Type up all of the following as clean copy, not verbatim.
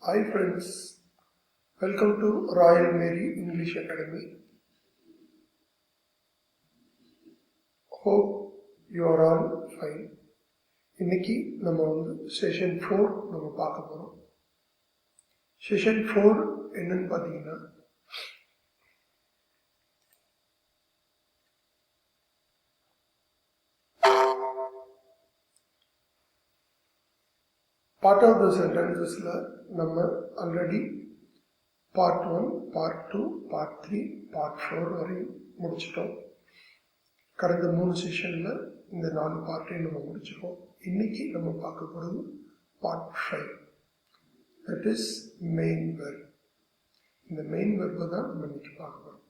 Hi friends, welcome to Royal Mary English Academy. Hope you are all fine. இன்னைக்கு நம்ம session 4 நம்ம பார்க்க போறோம். செஷன் 4 என்னன்னு பார்த்தீங்கன்னா பார்ட் ஆஃப் த சென்டென்சஸ்ல நம்ம already part 1, part 2, part 3, part 4 வரையும் முடிச்சிட்டோம். கடந்த 3 செஷன்ல இந்த 4 பார்ட்டையும் நம்ம முடிச்சிருக்கோம். இன்னைக்கு நம்ம பார்க்க போகிறது part 5, that is main verb. இந்த மெயின் வெர்பை தான் நம்ம இன்னைக்கு பார்க்க போகிறோம்.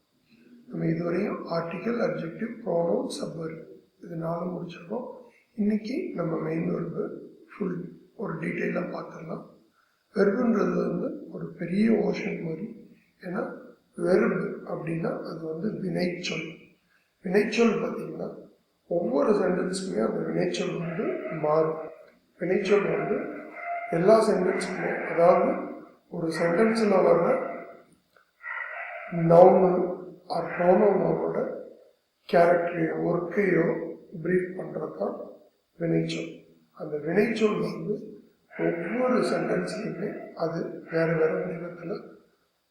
நம்ம இதுவரையும் ஆர்டிக்கல், அட்ஜெக்டிவ், ப்ரோனவுன், சப்வெர்ப் இது 4 முடிச்சிருக்கோம். இன்னைக்கு நம்ம மெயின் வெர்பு ஃபுல் ஒரு டீட்டெயிலாக பார்த்துடலாம். வெர்புன்றது ஒரு பெரிய ஓஷன் மாதிரி. ஏன்னா வெர்பு அப்படின்னா அது வினைச்சொல். வினைச்சொல் பார்த்தீங்கன்னா ஒவ்வொரு சென்டென்ஸுக்குமே அந்த வினைச்சொல் மாறும். வினைச்சொல் எல்லா சென்டென்ஸுக்குமே, அதாவது ஒரு சென்டென்ஸில் வர்ற நவுனு ஆர் ப்ரோனவுனோட கேரக்டரையோ ஒர்க்கையோ பிரீஃப் பண்ணுறது தான் வினைச்சொல். அந்த வினைச்சொல் ஒவ்வொரு சென்டென்ஸ்லையுமே அது வேறு வேறு வடிவத்தில்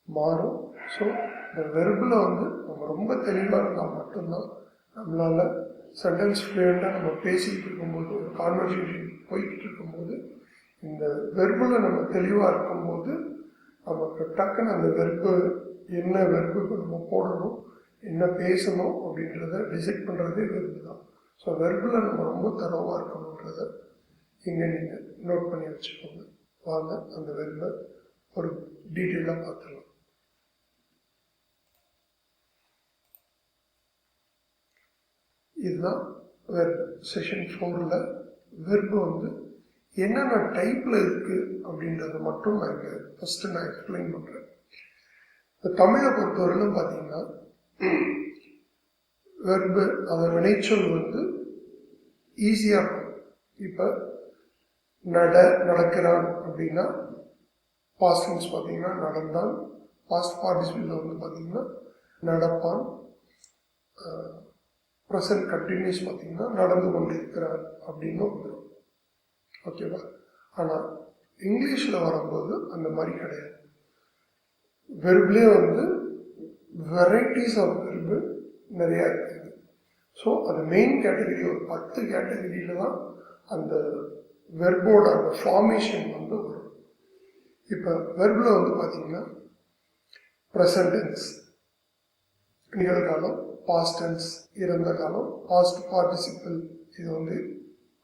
மாறும். ஸோ இந்த வெர்பில் நம்ம ரொம்ப தெளிவாக இருந்தால் மட்டும்தான் நம்மளால் சென்டென்ஸ் ஃப்ளூயண்ட்டாக நம்ம பேசிக்கிட்டு இருக்கும்போது, ஒரு கான்வர்சேஷன் போய்கிட்டு இருக்கும்போது, இந்த வெர்பில் நம்ம தெளிவாக இருக்கும்போது நமக்கு டக்குன்னு அந்த வெர்பு என்ன வெர்புக்கு நம்ம போடணும், என்ன பேசணும் அப்படின்றத டிசைட் பண்ணுறதே வெர்பு தான். ஸோ வெர்பில் நம்ம ரொம்ப தரவாக இருக்கணுன்றத இங்கே நீங்கள் நோட் பண்ணி வச்சுக்கோங்க. வாங்க அந்த வெர்பை ஒரு டீட்டெயிலாக பார்த்துடலாம். இதுதான் வெர்பு. செஷன் 4ல் வெர்பு என்னென்ன டைப்பில் இருக்குது அப்படின்றத மட்டும் நான் இங்கே ஃபஸ்ட்டு நான் எக்ஸ்பிளைன் பண்ணுறேன். இப்போ தமிழை பொறுத்தவரையிலும் பார்த்தீங்கன்னா வெர்பு அதை வினைச்சொல் ஈஸியாக இருக்கும். இப்போ நடக்கிறான் அப்படின்னா பாஸ்ட் டென்ஸ் பார்த்தீங்கன்னா நடந்தான். பாஸ்ட் பார்ட்டிசிபிள் பார்த்தீங்கன்னா நடப்பான். ப்ரெசன்ட் கண்டினியூஸ் பார்த்தீங்கன்னா நடந்து கொண்டு இருக்கிறான் அப்படின்னு வந்துடும். ஓகேவா? ஆனால் இங்கிலீஷில் வரும்போது அந்த மாதிரி கிடையாது. வெர்ப்லேயே வெரைட்டிஸ் ஆஃப் வெர்பு நிறையா இருக்குது. ஸோ அது மெயின் கேட்டகரி ஒரு 10 கேட்டகரியில் தான் அந்த வெர்போட அந்த ஃபார்மேஷன் வரும். இப்போ வெர்பில் பார்த்தீங்கன்னா ப்ரெசன்ட் டென்ஸ் நிகழ்காலம், பாஸ்ட் டென்ஸ் இறந்த காலம், பாஸ்ட் பார்ட்டிசிபிள் இது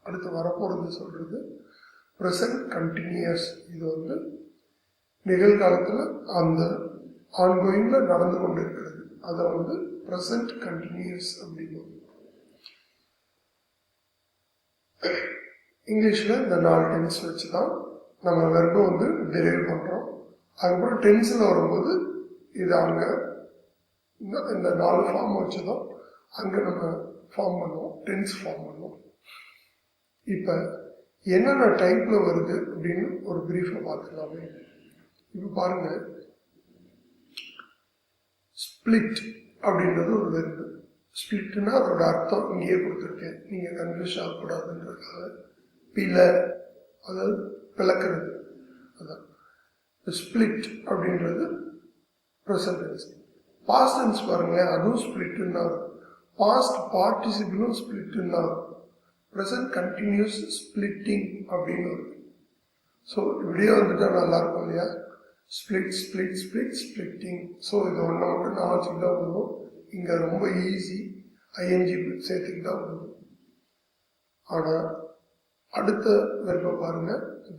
அடுத்து வரப்போகிறது சொல்கிறது. ப்ரெசன்ட் கண்டினியூஸ் இது நிகழ்காலத்தில் அந்த ஆன்கோயிங்கில் நடந்து கொண்டு இருக்கிறது. அதை ப்ரெசன்ட் கண்டினியூஸ் அப்படின்னு. இங்கிலீஷில் இந்த 4 டென்ஸ் வச்சு தான் நம்ம வெர்பை டெரைவ் பண்ணுறோம். அதுக்கப்புறம் டென்ஸில் வரும்போது இது அங்கே இந்த 4 ஃபார்ம் வச்சு தான் அங்கே நம்ம ஃபார்ம் பண்ணுவோம், டென்ஸ் ஃபார்ம் பண்ணுவோம். இப்போ என்னென்ன டைப்பில் வருது அப்படின்னு ஒரு ப்ரீஃபாக பார்த்துக்கலாமே. இப்போ பாருங்கள், ஸ்பிளிட் அப்படின்றது ஒரு வெர்பு. ஸ்பிளிட்னா அதோட அர்த்தம் இங்கேயே கொடுத்துருக்கேன், நீங்கள் கன்ஃபியூஸ் ஆகக்கூடாதுன்றதுக்காக. பிழை, அதாவது பிளக்கிறது, அதான் ஸ்பிளிட் அப்படின்றது ப்ரெசன்ட் டென்ஸ். பாஸ்ட் டென்ஸ் பாருங்களேன், அதுவும் ஸ்பிளிட்னா இருக்கும். பாஸ்ட் பார்ட்டிசிபிளும் ஸ்பிளிட்னா இருக்கும். ப்ரெசன்ட் கண்டினியூஸ் ஸ்பிளிட்டிங் அப்படின்னு இருக்கு. ஸோ இப்படியே நல்லா இருக்கும் இல்லையா? Split split split splitting. So இது ஒன்றை மட்டும் நான் வச்சுக்கிட்டா போதும். இங்கே ரொம்ப ஈஸி, ஐஎன்ஜி சேர்த்துக்கிட்டா போதும். ஆனால் அடுத்த வெர்பை பாருங்க,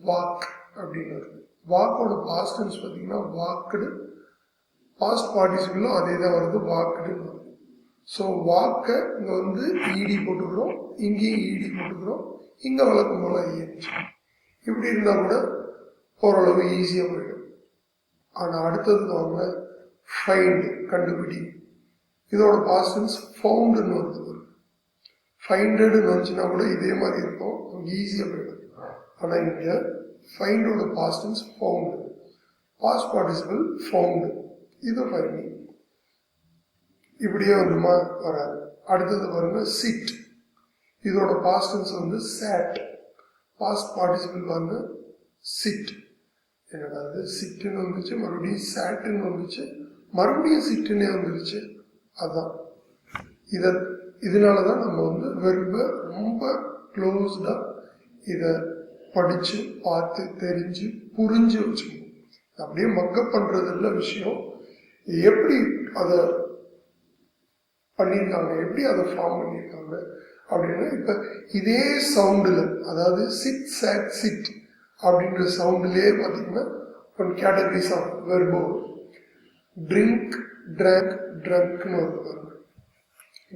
வாக் அப்படின்னு இருக்கு. வாக்கோட பாஸ்ட் டென்ஸ் பார்த்தீங்கன்னா வாக்குடு. பாஸ்ட் பார்ட்டிசிபிளும் அதே தான் வருது, வாக்குடுன்னு வருது. ஸோ வாக்கை இங்கே இடி போட்டுக்கிறோம், இங்கேயும் இடி போட்டுக்கிறோம், இங்கே வழக்கம் போல ஐஎன்ஜி. இப்படி இருந்தால் கூட ஓரளவு ஈஸியாக போயிடும். ஆனால் அடுத்தது வாங்க, ஃபைண்ட், கண்டுபிடி. இதோட பாஸ்ட் டென்ஸ் ஃபவுண்டுன்னு வருது. ஃபைண்டடுன்னு வந்துச்சுன்னா கூட இதே மாதிரி இருக்கும், ஈஸியாக போயிடும். ஆனால் இங்கே ஃபைண்டோட past tense found. Past participle found, இது ஃபைண்டிங். இப்படியே வந்துமா வராது. அடுத்தது பாருங்க சிட், இதோட பாஸ்ட் டென்ஸ் வந்து சாட், பாஸ்ட் பார்ட்டிசிபிள் பாருங்க சிட். என்னடா அது சிட்டுன்னு வந்துச்சு, மறுபடியும் சாட்டுன்னு வந்துச்சு, மறுபடியும் சிட்டுன்னே வந்துருச்சு. அதான் இதனாலதான் நம்ம வந்து வெறும்ப ரொம்ப க்ளோஸ்டா இதை படிச்சு பார்த்து தெரிஞ்சு புரிஞ்சு வச்சுக்கணும். அப்படியே மக்கப் பண்றது இல்ல விஷயம், எப்படி அதை பண்ணியிருக்காங்க, எப்படி அதை ஃபார்ம் பண்ணியிருக்காங்க அப்படின்னா, இப்ப இதே சவுண்டுல, அதாவது சிட் சாட் சிட் அப்படின்ற சவுண்ட்லயே பார்த்தீங்கன்னா one categories of verb. Drink, drank, ட்ரங்க்னு வருது.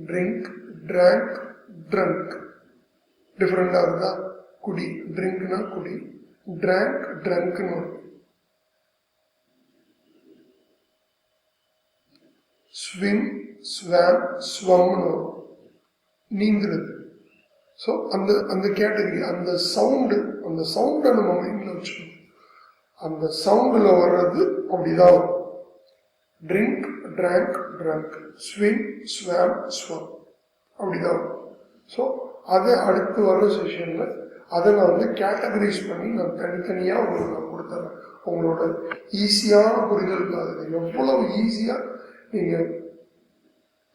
ட்ரிங்க், ட்ராங்க், ட்ரங்க் டிஃப்ரெண்டா இருந்தா, குடி, ட்ரிங்க்னா குடி, ட்ராங்க், ட்ரங்க்னு வருது. ஸ்விம், ஸ்வாம், ஸ்வம்னு வரும், நீங்கிறது. ஸோ அந்த கேட்டகரி, அந்த சவுண்டை நம்ம மைண்ட்ல வச்சுக்கணும். அந்த சவுண்டில் வர்றது அப்படிதான் வரும். ட்ரிங்க், ட்ராங்க், ட்ரங்க், ஸ்விம், ஸ்வாம், ஸ்வம் அப்படிதான் வரும். ஸோ அதை அடுத்து வர செஷன்ல அதை நான் வந்து கேட்டகரைஸ் பண்ணி நான் தனித்தனியாக உங்களுக்கு நான் கொடுத்துறேன். உங்களோட ஈஸியான புரிதலுக்காக எவ்வளவு ஈஸியாக நீங்கள்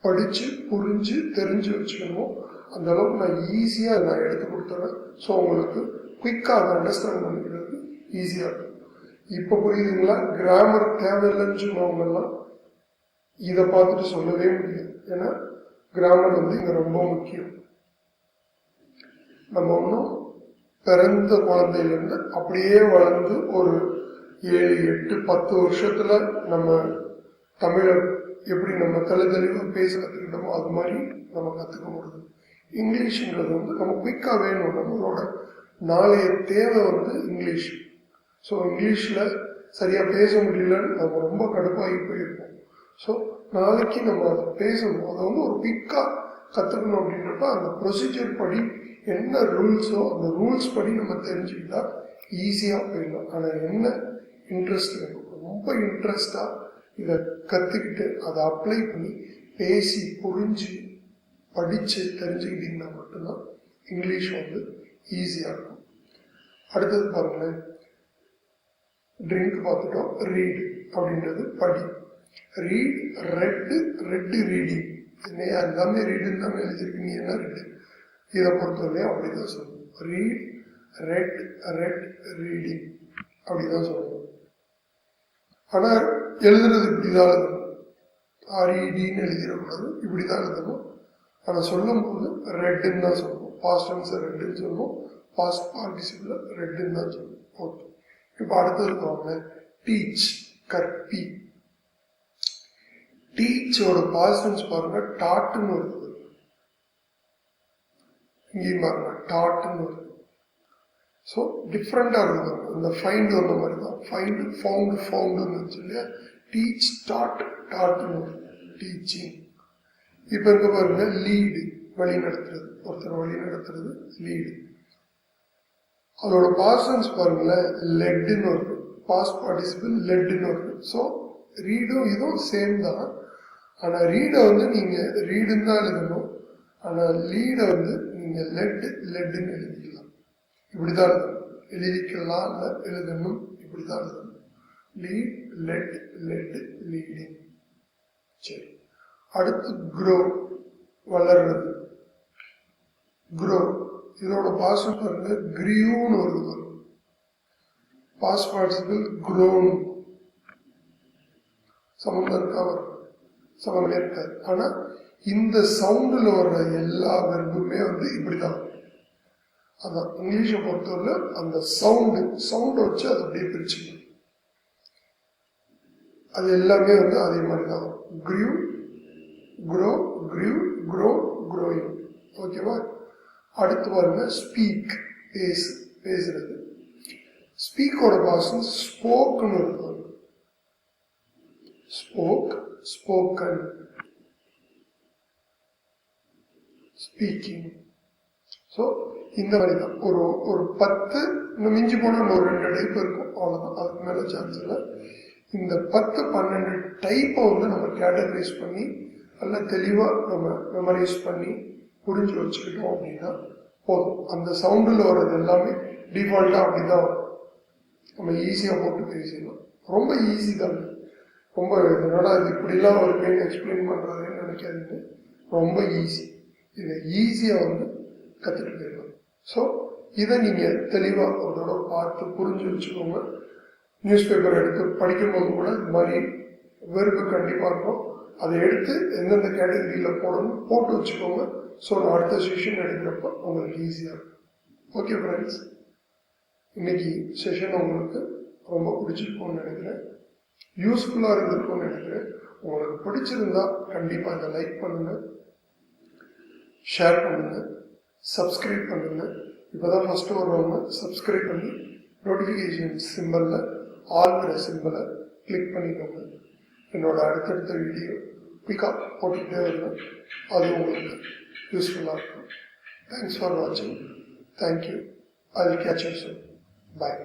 படித்து புரிஞ்சு தெரிஞ்சு வச்சுக்கணுமோ அந்த அளவுக்கு நான் ஈஸியாக நான் எடுத்து கொடுத்துறேன். ஸோ உங்களுக்கு குயிக்காக அதை அண்டர்ஸ்டாண்ட் பண்ணிக்கிறது ஈஸியாக இருக்கும். இப்போ புரியுதுங்களா? கிராமர் தேவையில்லைன்னு சொன்னவங்கெல்லாம் இதை பார்த்துட்டு சொல்லவே முடியாது. ஏன்னா கிராமர் வந்து இங்கே ரொம்ப முக்கியம். நம்ம ஒன்றும் பிறந்த குழந்தையிலேருந்து அப்படியே வளர்ந்து ஒரு 7, 8, 10 வருஷத்துல நம்ம தமிழை எப்படி நம்ம தெளிவாக பேச கற்றுக்கிட்டோமோ அது மாதிரி நம்ம கற்றுக்க முடியுது. இங்கிலீஷ்ன்றது வந்து நம்ம குயிக்காக வேணும். நம்மளோட நாளைய தேவை வந்து இங்கிலீஷ். ஸோ இங்கிலீஷில் சரியாக பேச முடியலன்னு நம்ம ரொம்ப கடுப்பாகி போயிருப்போம். ஸோ நாளைக்கு நம்ம அதை பேசணும், அதை வந்து ஒரு குயிக்காக கற்றுக்கணும் அப்படின்றப்ப அந்த ப்ரொசீஜர் படி என்ன ரூல்ஸோ அந்த ரூல்ஸ் படி நம்ம தெரிஞ்சுக்கிட்டா ஈஸியாக போயிடலாம். ஆனால் என்ன இன்ட்ரெஸ்ட் வேணும், ரொம்ப இன்ட்ரெஸ்டாக இதை கற்றுக்கிட்டு அதை அப்ளை பண்ணி பேசி புரிஞ்சு படித்து தெரிஞ்சுக்கிட்டிங்கன்னா மட்டும்தான் இங்கிலீஷ் வந்து ஈஸியாக இருக்கும். அடுத்தது பாருங்களேன், ட்ரிங்க் பார்த்துட்டோம். ரீட் அப்படின்றது படி. Read, red reading. என்னையா எல்லாமே ரீடுன்னு தான் எழுதியிருக்கு, நீ என்ன ரெட்டு? இதை பொறுத்தவரையும் அப்படிதான் சொல்லணும். ரீட், ரெட் ரீடிங் அப்படிதான் சொல்லணும். ஆனால் எழுதுறது இப்படிதான் எழுதணும், REDன்னு எழுதிடக்கூடாது, இப்படிதான் எழுதணும். ஆனால் சொல்லும் போது ரெட்டுன்னு தான் சொல்லணும். பாஸ்ட் டென்ஸ் ரெட்டுன்னு சொல்லணும், பாஸ்ட் பார்ட்டிசிபிள் ரெட்டுன்னு தான் சொல்லணும். ஓகே, இப்போ அடுத்தது பாருங்க, டீச், கற்பி. டீச்சோட பாஸ்ட் டென்ஸ் பாருங்க டாட்னு வருது. இங்கேயும் பாருங்க டாட்னு வருது. ஸோ டிஃப்ரெண்டாக இருக்குது. அந்த ஃபைண்ட் வந்த மாதிரி தான். ஃபைண்ட், ஃபவுண்டுன்னு வச்சு இல்லையா. டீச், டாட்னு வருது, டீச்சிங். இப்போ இங்கே பாருங்க லீடு, வழி நடத்துறது. ஒருத்தர் வழி நடத்துறது லீடு. அதோட பாஸ்ட் டென்ஸ் பாருங்களேன் லெட்டுன்னு வருது, பாஸ்ட் பார்ட்டிசிபிள் லெட்டுன்னு வருது. ஸோ ரீடும் இதுவும் சேம் தான். ஆனால் ரீடை வந்து நீங்கள் ரீடுன்னு தான் எழுதணும். ஆனால் லீடை வந்து நீங்கள் லெட்டுன்னு எழுதிக்கலாம். இப்படிதான் எழுதிக்கலாம், இல்லை எழுதணும், இப்படிதான் எழுதணும். Lead, let, leading. சரி, அடுத்து க்ரோ, வளர்றது. க்ரோ இதோட பாஸ்ட் பாருங்க கிரியூன்னு வருது. Past participle grown. சம்பந்தம் இருக்கா? வரும், சம்பந்தமே இருக்காது. ஆனா இந்த சவுண்டுல வர்ற எல்லா வெர்புமே வந்து இப்படிதான். அதான் இங்கிலீஷை பொறுத்தவரை அந்த சவுண்டை வச்சு அதை அப்படியே பிரிச்சுக்கணும். அது எல்லாமே வந்து அதே மாதிரி தான். Crew, grow, crew, grow, growing. ஓகேவா? அடுத்து பாருங்க ஸ்பீக், பேசுறது. ஸ்பீக்கோட பாசம் ஸ்போக்னு இருக்கும். Spoke, spoken, speaking. ஸோ இந்த மாதிரி தான். ஒரு 10 இன்னும் மிஞ்சி போனால் ஒரு 2 டைப் இருக்கும், அவ்வளோதான். அதுக்கு மேலே சான்ஸ் இல்லை. இந்த 10-12 டைப்பை வந்து நம்ம கேட்டகரைஸ் பண்ணி நல்லா தெளிவாக நம்ம மெமரைஸ் பண்ணி புரிஞ்சு வச்சுக்கிட்டோம் அப்படின்னா போதும். அந்த சவுண்டில் வர்றது எல்லாமே டிஃபால்ட்டாக அப்படி தான் வரும். நம்ம ஈஸியாக போட்டு பேசிடலாம். ரொம்ப ஈஸி தான். ரொம்ப என்னடா இது இப்படிலாம் ஒரு பெயின் எக்ஸ்பிளைன் பண்ணுறதுன்னு நினைக்காதீங்க. ரொம்ப ஈஸி. இதை ஈஸியாக வந்து கற்றுட்டு போயிடலாம். ஸோ இதை நீங்கள் தெளிவாக ஒரு தடவை பார்த்து புரிஞ்சு வச்சுக்கோங்க. நியூஸ் பேப்பர் எடுத்து படிக்கும்போது கூட இந்த மாதிரி வெறுப்பு கண்டிப்பாக இருக்கும். அதை எடுத்து எந்தெந்த கேட்டகரியில் போடணும் போட்டு வச்சுக்கோங்க. ஸோ அடுத்த செஷன் எடுக்கிறப்ப உங்களுக்கு ஈஸியாக இருக்கும். ஓகே ஃப்ரெண்ட்ஸ், இன்னைக்கு செஷன் உங்களுக்கு ரொம்ப பிடிச்சிருக்கும்னு நினைக்கிறேன். யூஸ்ஃபுல்லாக இருந்திருக்கும்னு நினைக்கிறேன். உங்களுக்கு பிடிச்சிருந்தா கண்டிப்பாக இதை லைக் பண்ணுங்கள், ஷேர் பண்ணுங்கள், சப்ஸ்கிரைப் பண்ணுங்கள். இப்போ தான் ஃபஸ்ட்டு வருவாங்க, சப்ஸ்கிரைப் பண்ணி நோட்டிஃபிகேஷன் சிம்பிளில் ஆல்ங்கிற சிம்பிளை கிளிக் பண்ணிக்கோங்க. என்னோட அடுத்தடுத்த வீடியோ பிக்கப் போட்டுக்கிட்டே வருவேன். அது உங்களுக்கு யூஸ்ஃபுல்லாக இருக்கும். தேங்க்ஸ் ஃபார் வாட்சிங். Thank you. I will catch you soon. Bye.